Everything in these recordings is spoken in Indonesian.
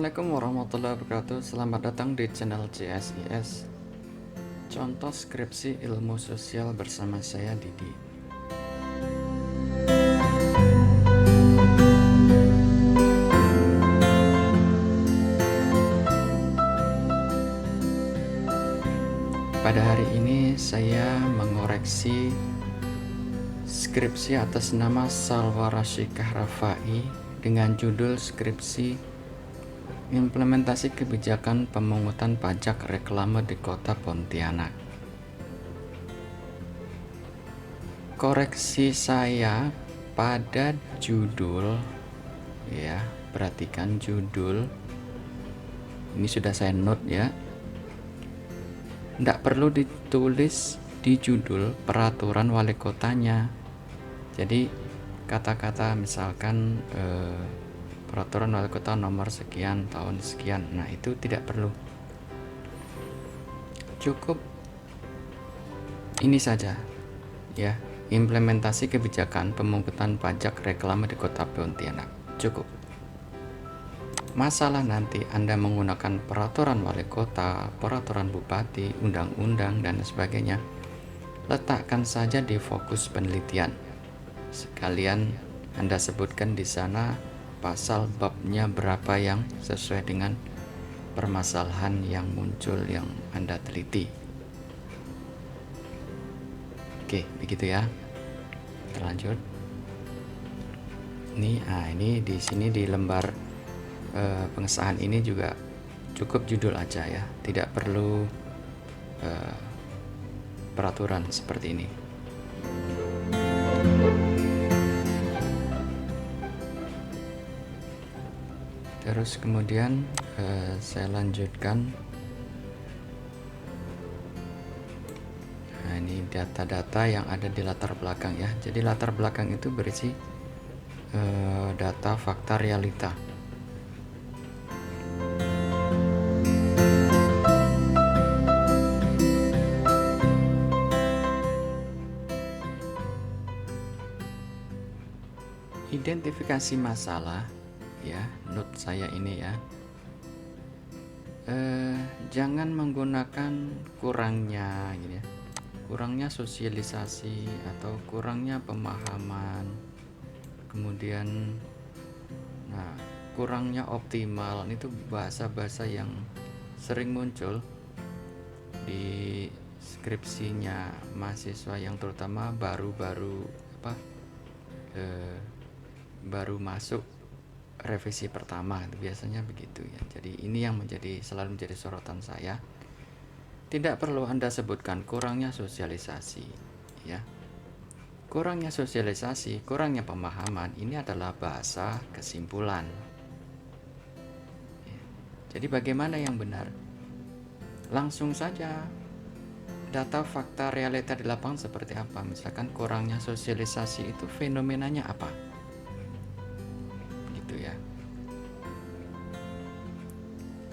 Assalamualaikum warahmatullahi wabarakatuh. Selamat datang di channel CSIS, contoh skripsi ilmu sosial bersama saya Didi. Pada hari ini saya mengoreksi skripsi atas nama Salwa Rasyikah Rafai dengan judul skripsi Implementasi Kebijakan Pemungutan Pajak Reklame di Kota Pontianak. Koreksi saya pada judul, ya, perhatikan judul. Ini sudah saya note ya. Tidak perlu ditulis di judul peraturan wali kotanya. Jadi kata-kata misalkan peraturan wali kota nomor sekian tahun sekian, nah itu tidak perlu, cukup ini saja ya, implementasi kebijakan pemungutan pajak reklame di Kota Pontianak, cukup. Masalah nanti Anda menggunakan peraturan wali kota, peraturan bupati, undang-undang dan sebagainya, letakkan saja di fokus penelitian. Sekalian Anda sebutkan di sana pasal babnya berapa yang sesuai dengan permasalahan yang muncul yang Anda teliti. Oke, begitu ya. Terlanjut. Ini di sini di lembar pengesahan ini juga cukup judul aja ya, tidak perlu peraturan seperti ini. Terus kemudian saya lanjutkan. Nah, ini data-data yang ada di latar belakang ya. Jadi latar belakang itu berisi data, fakta, realita. Identifikasi masalah ya, note saya ini ya, jangan menggunakan kurangnya gitu ya, kurangnya sosialisasi atau kurangnya pemahaman, kemudian kurangnya optimal. Itu bahasa-bahasa yang sering muncul di skripsinya mahasiswa yang terutama baru masuk revisi pertama, itu biasanya begitu ya. Jadi ini yang selalu menjadi sorotan saya. Tidak perlu Anda sebutkan kurangnya sosialisasi ya. Kurangnya sosialisasi, kurangnya pemahaman, ini adalah bahasa kesimpulan ya. Jadi bagaimana yang benar? Langsung saja data, fakta, realita di lapangan seperti apa. Misalkan kurangnya sosialisasi itu fenomenanya apa?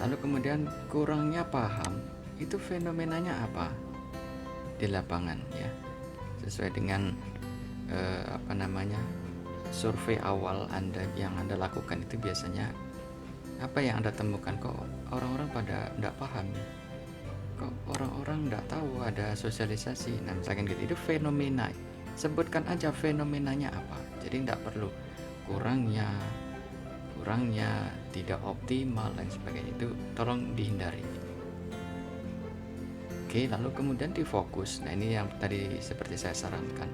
Lalu kemudian kurangnya paham, itu fenomenanya apa di lapangan ya, sesuai dengan survei awal yang Anda lakukan. Itu biasanya apa yang Anda temukan? Kok orang-orang pada tidak paham, kok orang-orang tidak tahu ada sosialisasi. Nah misalkan gitu, itu fenomena, sebutkan aja fenomenanya apa. Jadi tidak perlu kurangnya, tidak optimal dan sebagainya, itu tolong dihindari. Oke, lalu kemudian difokus. Nah ini yang tadi seperti saya sarankan,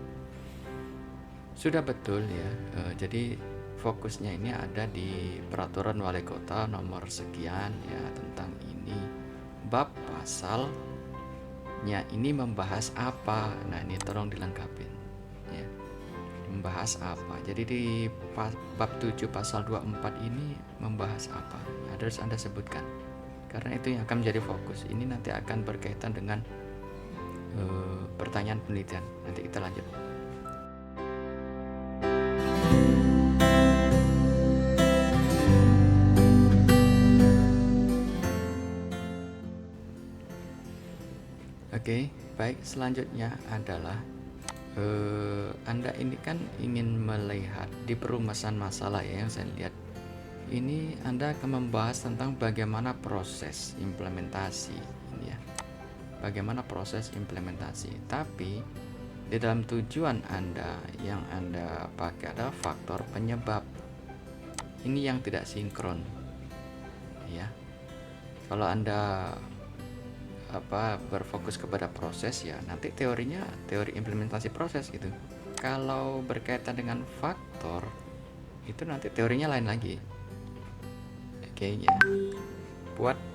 sudah betul ya. Jadi fokusnya ini ada di peraturan wali kota nomor sekian ya, tentang ini, bab pasalnya ini membahas apa. Nah ini tolong dilengkapin ya, membahas apa. Jadi di bab 7 pasal 24 ini membahas apa, harus Anda sebutkan, karena itu yang akan menjadi fokus. Ini nanti akan berkaitan dengan pertanyaan penelitian. Nanti kita lanjut. Oke, baik, selanjutnya adalah Anda ini kan ingin melihat di perumusan masalah ya, yang saya lihat ini Anda akan membahas tentang bagaimana proses implementasi ini ya. Bagaimana proses implementasi. Tapi di dalam tujuan Anda yang Anda pakai adalah faktor penyebab. Ini yang tidak sinkron. Ya. Kalau Anda berfokus kepada proses, ya nanti teorinya teori implementasi proses gitu. Kalau berkaitan dengan faktor itu nanti teorinya lain lagi. Oke ya,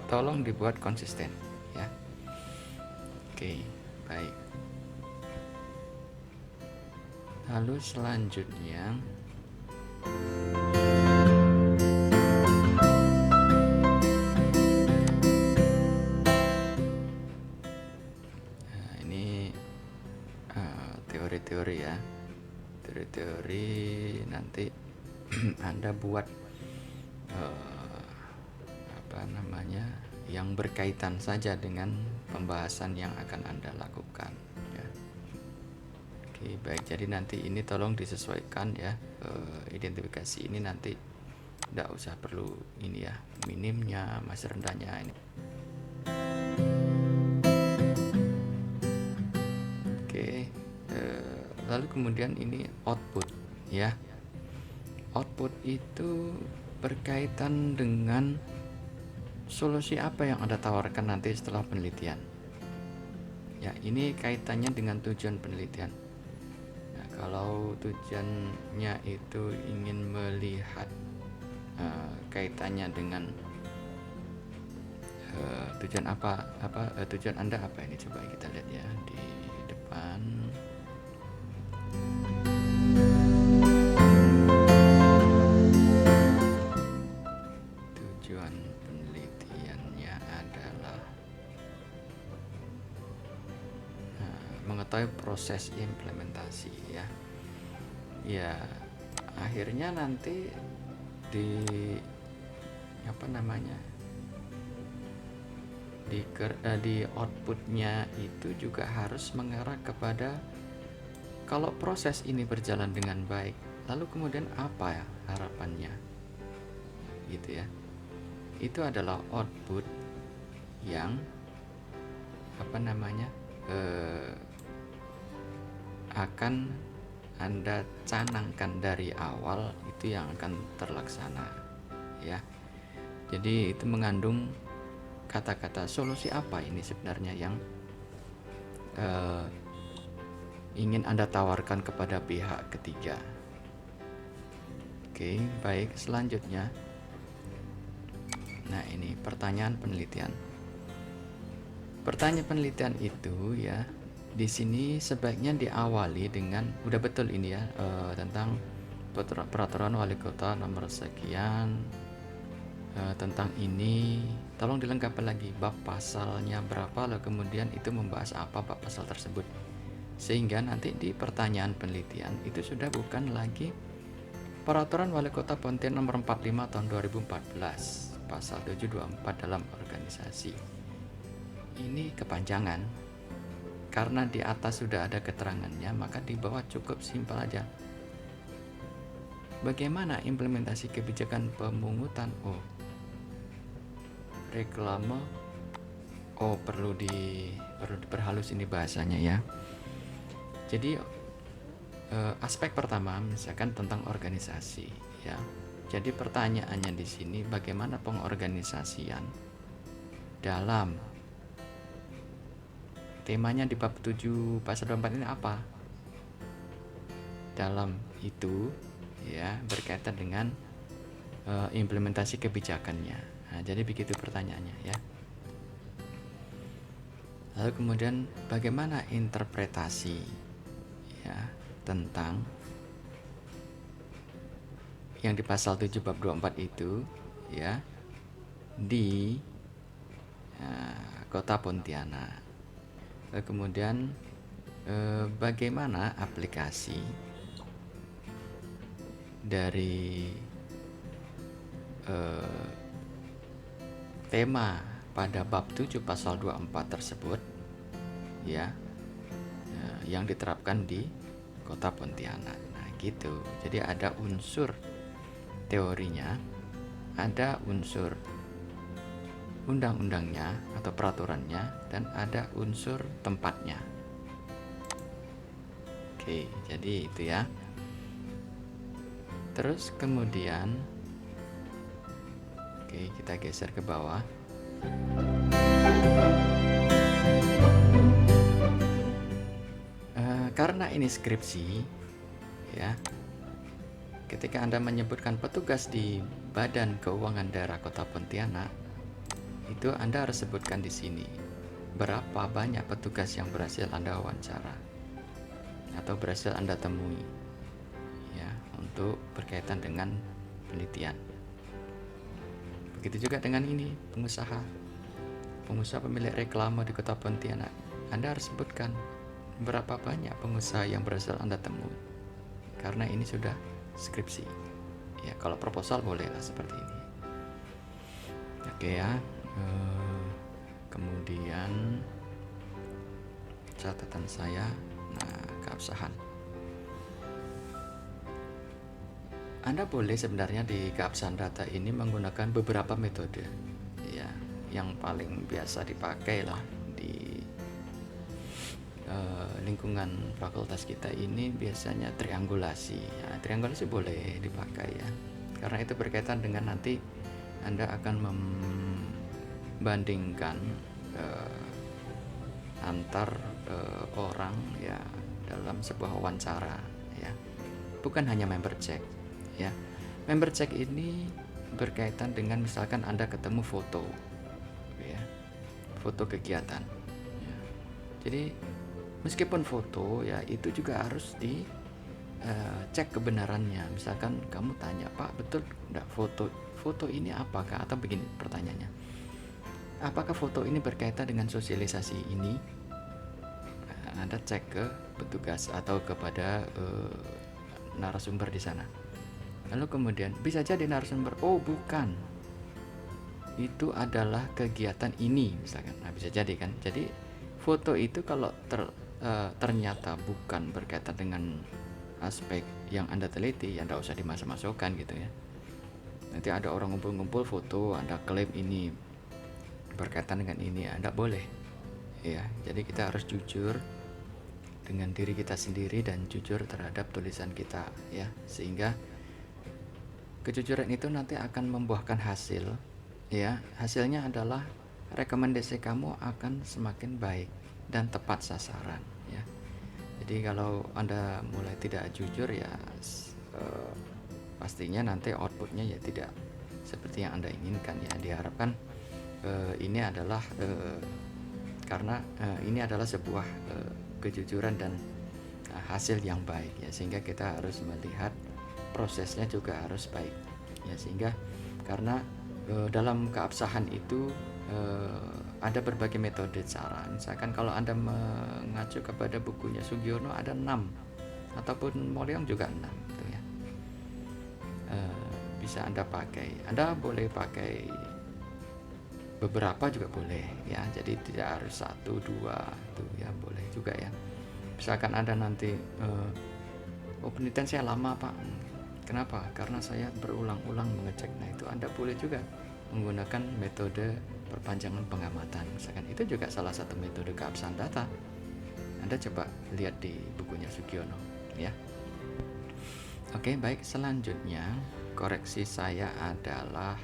tolong dibuat konsisten ya. Oke, baik. Lalu selanjutnya ini teori-teori ya. Teori-teori nanti Anda buat yang berkaitan saja dengan pembahasan yang akan Anda lakukan ya. Oke, baik. Jadi nanti ini tolong disesuaikan ya. Identifikasi ini nanti tidak usah perlu ini ya, minimnya, masih rendahnya ini. Oke, lalu kemudian ini output ya. Output itu berkaitan dengan solusi apa yang Anda tawarkan nanti setelah penelitian. Ya, ini kaitannya dengan tujuan penelitian. Nah, kalau tujuannya itu ingin melihat kaitannya dengan tujuan tujuan Anda apa ini, coba kita lihat ya di depan. Tujuan penelitiannya adalah mengetahui proses implementasi ya. Ya, akhirnya nanti di di outputnya itu juga harus mengarah kepada kalau proses ini berjalan dengan baik, lalu kemudian apa ya harapannya gitu ya. Itu adalah output yang akan Anda canangkan dari awal, itu yang akan terlaksana ya. Jadi itu mengandung kata-kata solusi apa ini sebenarnya yang ingin Anda tawarkan kepada pihak ketiga. Oke, baik. Selanjutnya, nah ini pertanyaan penelitian. Pertanyaan penelitian itu ya, di sini sebaiknya diawali dengan udah betul ini ya, tentang peraturan wali kota nomor sekian, tentang ini tolong dilengkapi lagi bab pasalnya berapa, lalu kemudian itu membahas apa bab pasal tersebut, sehingga nanti di pertanyaan penelitian itu sudah bukan lagi peraturan wali kota Pontianak nomor 45 tahun 2014 pasal 724 dalam organisasi. Ini kepanjangan karena di atas sudah ada keterangannya, maka di bawah cukup simpel aja. Bagaimana implementasi kebijakan pemungutan? Reklame. Perlu diperhalus ini bahasanya ya. Jadi aspek pertama misalkan tentang organisasi ya. Jadi pertanyaannya di sini bagaimana pengorganisasian dalam temanya di bab 7 pasal 24 ini apa? Dalam itu ya berkaitan dengan implementasi kebijakannya. Nah, jadi begitu pertanyaannya ya. Lalu kemudian bagaimana interpretasi ya tentang yang di pasal 7 bab 24 itu ya di kota Pontianak. Lalu kemudian bagaimana aplikasi dari tema pada bab 7 pasal 24 tersebut ya, yang diterapkan di kota Pontianak. Nah gitu. Jadi ada unsur teorinya ada unsur undang-undangnya atau peraturannya, dan ada unsur tempatnya. Oke, jadi itu ya. Terus kemudian, oke, kita geser ke bawah. Karena ini skripsi, ya, ketika Anda menyebutkan petugas di Badan Keuangan Daerah Kota Pontianak, itu Anda harus sebutkan di sini berapa banyak petugas yang berhasil Anda wawancara atau berhasil Anda temui, ya, untuk berkaitan dengan penelitian. Begitu juga dengan ini, pengusaha pemilik reklame di Kota Pontianak. Anda harus sebutkan berapa banyak pengusaha yang berhasil Anda temui, karena ini sudah skripsi. Ya, kalau proposal bolehlah seperti ini. Oke ya. Kemudian catatan saya, keabsahan. Anda boleh sebenarnya di keabsahan data ini menggunakan beberapa metode, ya, yang paling biasa dipakai lah di lingkungan fakultas kita ini biasanya triangulasi. Ya, triangulasi boleh dipakai ya, karena itu berkaitan dengan nanti Anda akan membandingkan antar orang ya dalam sebuah wawancara ya, bukan hanya member check ya. Member check ini berkaitan dengan misalkan Anda ketemu foto ya, foto kegiatan ya. Jadi meskipun foto ya, itu juga harus di cek kebenarannya. Misalkan kamu tanya, Pak, betul enggak foto ini apakah, atau begini pertanyaannya, apakah foto ini berkaitan dengan sosialisasi ini? Anda cek ke petugas atau kepada narasumber di sana. Lalu kemudian bisa jadi narasumber, oh bukan, itu adalah kegiatan ini misalkan. Nah, bisa jadi kan. Jadi foto itu kalau ternyata bukan berkaitan dengan aspek yang Anda teliti, ya Anda usah dimasuk-masukkan gitu ya. Nanti ada orang ngumpul-ngumpul foto, Anda klaim ini berkaitan dengan ini, Anda boleh ya. Jadi kita harus jujur dengan diri kita sendiri dan jujur terhadap tulisan kita ya, sehingga kejujuran itu nanti akan membuahkan hasil ya. Hasilnya adalah rekomendasi kamu akan semakin baik dan tepat sasaran ya. Jadi kalau Anda mulai tidak jujur ya, pastinya nanti outputnya ya tidak seperti yang Anda inginkan ya. Diharapkan ini adalah karena ini adalah sebuah kejujuran dan hasil yang baik ya, sehingga kita harus melihat prosesnya juga harus baik ya. Sehingga karena dalam keabsahan itu ada berbagai metode cara. Misalkan kalau Anda mengacu kepada bukunya Sugiono ada 6, ataupun Moleong juga 6 gitu ya. Bisa Anda pakai. Anda boleh pakai beberapa juga boleh ya. Jadi tidak harus 1, 2 itu ya, boleh juga ya. Misalkan Anda nanti penelitian saya lama, Pak. Kenapa? Karena saya berulang-ulang mengecek. Nah, itu Anda boleh juga menggunakan metode perpanjangan pengamatan. Misalkan itu juga salah satu metode keabsahan data. Anda coba lihat di bukunya Sugiono ya. Oke, baik, selanjutnya koreksi saya adalah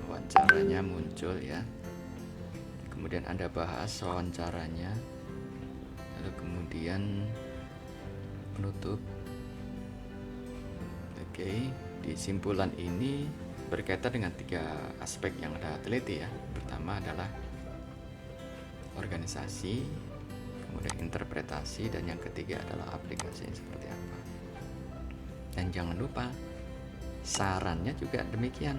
wawancaranya muncul ya, kemudian Anda bahas wawancaranya, lalu kemudian penutup. Oke, di simpulan ini berkaitan dengan 3 aspek yang Anda teliti ya. Pertama adalah organisasi, kemudian interpretasi, dan yang ketiga adalah aplikasi seperti apa. Dan jangan lupa sarannya juga demikian.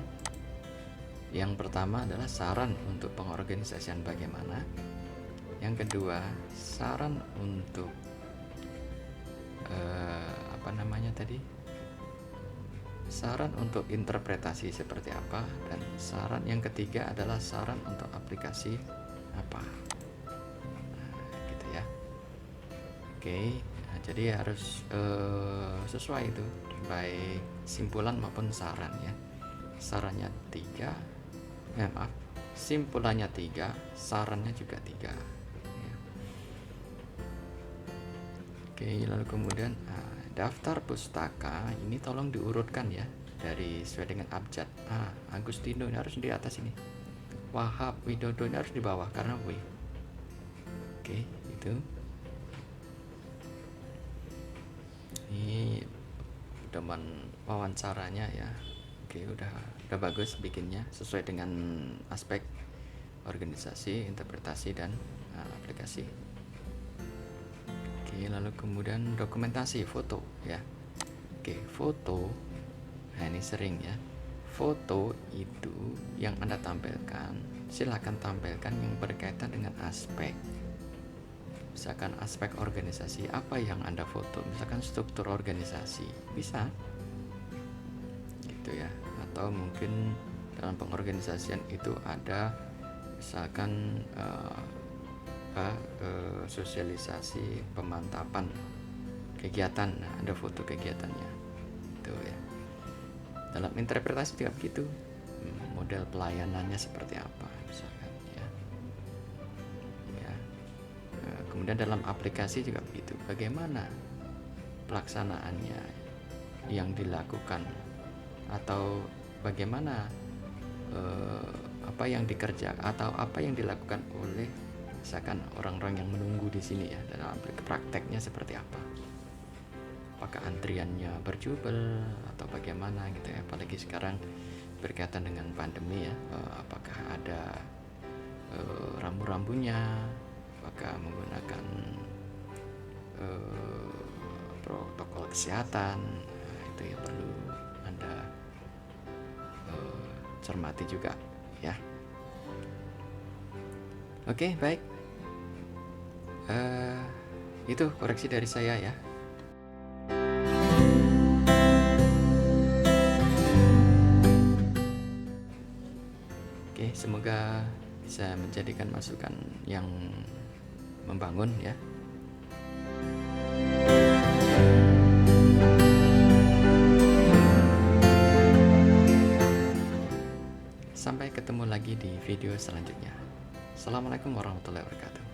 Yang pertama adalah saran untuk pengorganisasian bagaimana. Yang kedua, saran untuk saran untuk interpretasi seperti apa, dan saran yang ketiga adalah saran untuk aplikasi apa. Gitu ya. Oke, jadi harus sesuai itu, baik simpulan maupun saran ya. Sarannya 3, simpulannya 3, sarannya juga 3 ya. Oke, lalu kemudian daftar pustaka ini tolong diurutkan ya, dari sesuai dengan abjad. Agustino ini harus di atas ini, Wahab, Widodo ini harus di bawah karena W. Oke, itu ini teman wawancaranya ya. Oke, udah bagus bikinnya sesuai dengan aspek organisasi, interpretasi, dan aplikasi. Oke, lalu kemudian dokumentasi foto ya. Oke, foto. Nah, ini sering ya. Foto itu yang Anda tampilkan, silakan tampilkan yang berkaitan dengan aspek. Misalkan aspek organisasi, apa yang Anda foto? Misalkan struktur organisasi, bisa gitu ya. Atau mungkin dalam pengorganisasian itu ada misalkan sosialisasi pemantapan kegiatan, ada foto kegiatannya itu ya. Dalam interpretasi juga begitu, model pelayanannya seperti apa misalkan ya. Kemudian dalam aplikasi juga begitu, bagaimana pelaksanaannya yang dilakukan, atau bagaimana apa yang dikerjakan atau apa yang dilakukan oleh misalkan orang-orang yang menunggu di sini ya, dalam prakteknya seperti apa, apakah antriannya berjubel atau bagaimana gitu ya. Apalagi sekarang berkaitan dengan pandemi ya, apakah ada rambu-rambunya, apakah menggunakan protokol kesehatan. Itu yang perlu Anda cermati juga ya. Oke, baik. Itu koreksi dari saya ya. Oke, semoga bisa menjadikan masukan yang membangun ya. Sampai ketemu lagi di video selanjutnya. Assalamualaikum warahmatullahi wabarakatuh.